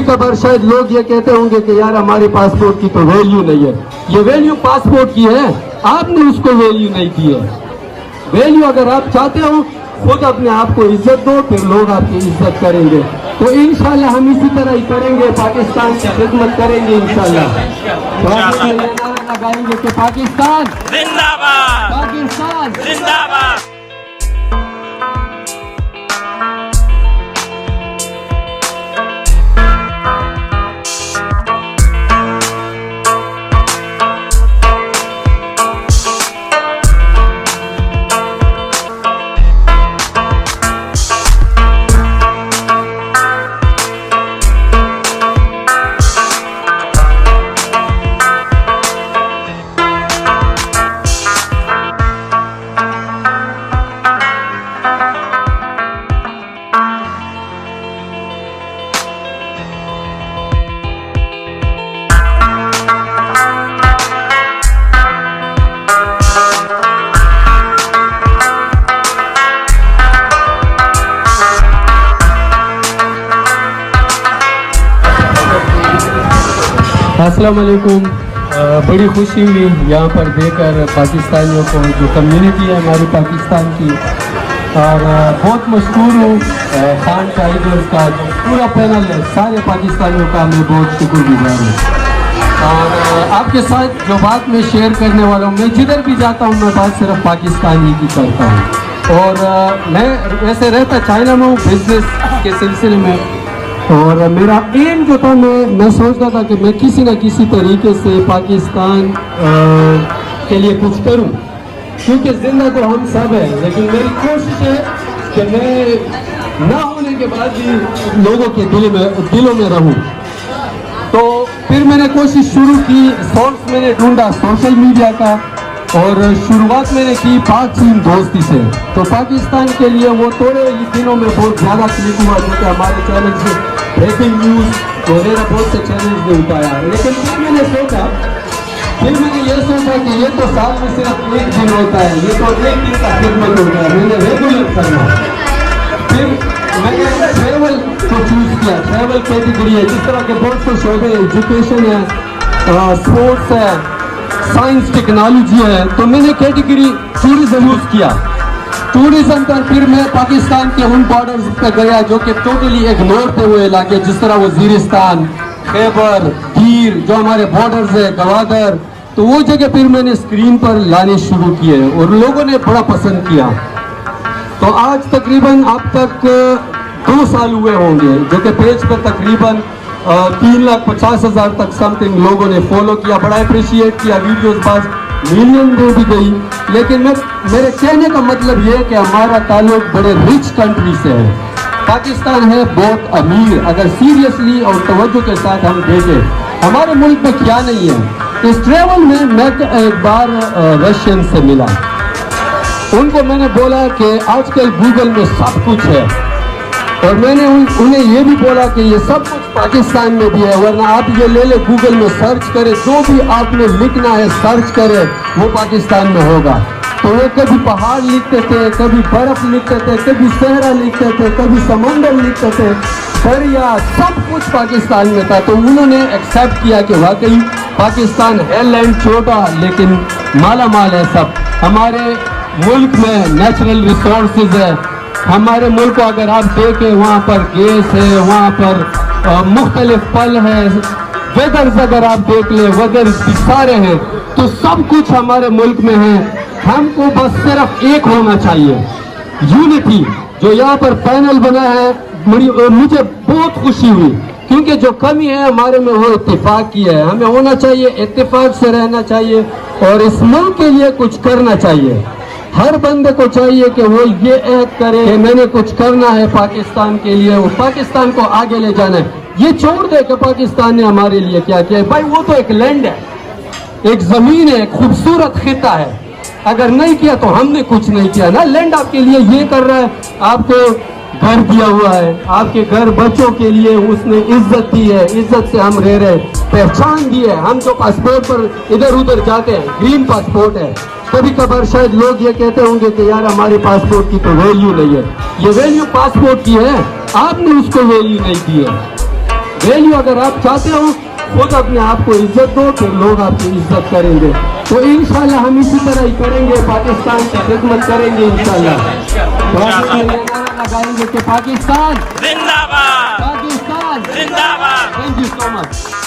कभार शायद लोग ये कहते होंगे कि यार हमारे पासपोर्ट की तो वैल्यू नहीं है। ये वैल्यू पासपोर्ट की है, आपने उसको वैल्यू नहीं दी है। वैल्यू अगर आप चाहते हो खुद अपने आप को इज्जत दो, फिर लोग आपकी इज्जत करेंगे। तो इंशाल्लाह हम इसी तरह ही करेंगे, पाकिस्तान की खिदमत करेंगे इंशाल्लाह। लगाएंगे कि पाकिस्तान जिंदाबाद, पाकिस्तान जिंदाबाद। अस्सलाम वालेकुम। बड़ी खुशी हुई यहाँ पर देखकर पाकिस्तानियों को, जो कम्युनिटी है हमारी पाकिस्तान की, और बहुत मशहूर हूँ खान टाइगर्स का जो पूरा पैनल है, सारे पाकिस्तानियों का मैं बहुत शुक्रगुजार हूँ। और आपके साथ जो बात मैं शेयर करने वाला हूँ, मैं जिधर भी जाता हूँ मैं बात सिर्फ पाकिस्तानी की करता हूँ। और मैं वैसे रहता चाइना में हूँ बिजनेस के सिलसिले में, और मेरा एम जो था, मैं सोचता था कि मैं किसी न किसी तरीके से पाकिस्तान के लिए कुछ करूं, क्योंकि जिंदा तो हम सब हैं, लेकिन मेरी कोशिश है कि मैं ना होने के बाद भी लोगों के दिलों में रहूं। तो फिर मैंने कोशिश शुरू की, सोर्स मैंने ढूंढा सोशल मीडिया का, और शुरुआत मैंने की पाक चीन दोस्ती से। तो पाकिस्तान के लिए वो थोड़े ही दिनों में बहुत ज़्यादा क्लिक हुआ, जो कि हमारे चैनल से ब्रेकिंग न्यूज़ वगैरह बहुत से चैनल ने उठाया। लेकिन फिर मैंने ये सोचा कि ये तो साल में सिर्फ एक दिन होता है, ये तो एक दिन का खिदमत होता है, मैंने रेगुलर करना। फिर मैंने ट्रैवल को चूज़ किया, ट्रैवल कैटेगरी है, जिस तरह के बहुत से शोबे, एजुकेशन है, स्पोर्ट्स है, साइंस टेक्नोलॉजी है, तो मैंने कैटेगरी टूरिज्म यूज किया। टूरिज्म पर फिर मैं पाकिस्तान के उन बॉर्डर्स पे गया जो कि टोटली इग्नोर थे वो इलाके, जिस तरह वजीरिस्तान, खैबर, गीर, जो हमारे बॉर्डर्स है, गवादर, तो वो जगह फिर मैंने स्क्रीन पर लाने शुरू किए और लोगों ने बड़ा पसंद किया। तो आज तकरीबन अब तक 2 साल हुए होंगे, जो कि पेज पर तकरीबन 3,50,000 तक समथिंग लोगों ने फॉलो किया, बड़ा अप्रिशिएट किया। वीडियोस पास मिलियन में भी गई। लेकिन मेरे कहने का मतलब ये है कि हमारा ताल्लुक बड़े रिच कंट्री से है। पाकिस्तान है बहुत अमीर, अगर सीरियसली और तवज्जो के साथ हम देखें हमारे मुल्क में क्या नहीं है। इस ट्रेवल में मैं एक बार रशियन से मिला, उनको मैंने बोला कि आजकल गूगल में सब कुछ है, और मैंने उन्हें ये भी बोला कि ये सब कुछ पाकिस्तान में भी है, वरना आप ये ले ले गूगल में सर्च करें, जो भी आपने लिखना है सर्च करें वो पाकिस्तान में होगा। तो वो कभी पहाड़ लिखते थे, कभी बर्फ लिखते थे, कभी सहरा लिखते थे, कभी समंदर लिखते थे, दरिया, सब कुछ पाकिस्तान में था। तो उन्होंने एक्सेप्ट किया कि वाकई पाकिस्तान है लैंड छोटा लेकिन माला माल है सब। हमारे मुल्क में नेचुरल रिसोर्सेज है, हमारे मुल्क को अगर आप देखें वहाँ पर गैस है, वहाँ पर मुख्तलिफ फल है, वेदर्स अगर आप देख ले वेदर्स भी सारे हैं, तो सब कुछ हमारे मुल्क में है। हमको बस सिर्फ एक होना चाहिए, यूनिटी। जो यहाँ पर पैनल बना है, मुझे बहुत खुशी हुई, क्योंकि जो कमी है हमारे में वो इत्तेफाक की है। हमें होना चाहिए, इत्तेफाक से रहना चाहिए और इस मुल्क के लिए कुछ करना चाहिए। हर बंदे को चाहिए कि वो ये ऐड करे कि मैंने कुछ करना है पाकिस्तान के लिए, वो पाकिस्तान को आगे ले जाना है। ये छोड़ दे कि पाकिस्तान ने हमारे लिए क्या किया है। भाई वो तो एक लैंड है, एक जमीन है, खूबसूरत खिता है, अगर नहीं किया तो हमने कुछ नहीं किया ना। लैंड आपके लिए ये कर रहा है, आपको घर दिया हुआ है, आपके घर बच्चों के लिए उसने इज्जत दी है, इज्जत से हम रह रहे, पहचान दी है। हम जो पासपोर्ट पर इधर उधर जाते हैं, ग्रीन पासपोर्ट है, कभी कभार शायद लोग ये कहते होंगे कि यार हमारे पासपोर्ट की तो वैल्यू नहीं है। ये वैल्यू पासपोर्ट की है, आपने उसको वैल्यू नहीं दी है। वैल्यू अगर आप चाहते हो खुद अपने आप को इज्जत दो, फिर लोग आपकी इज्जत करेंगे। तो इंशाल्लाह हम इसी तरह ही करेंगे, पाकिस्तान की खिदमत करेंगे इंशाल्लाह। लगाएंगे कि पाकिस्तान जिंदाबाद, पाकिस्तान जिंदाबाद। Thank you so much.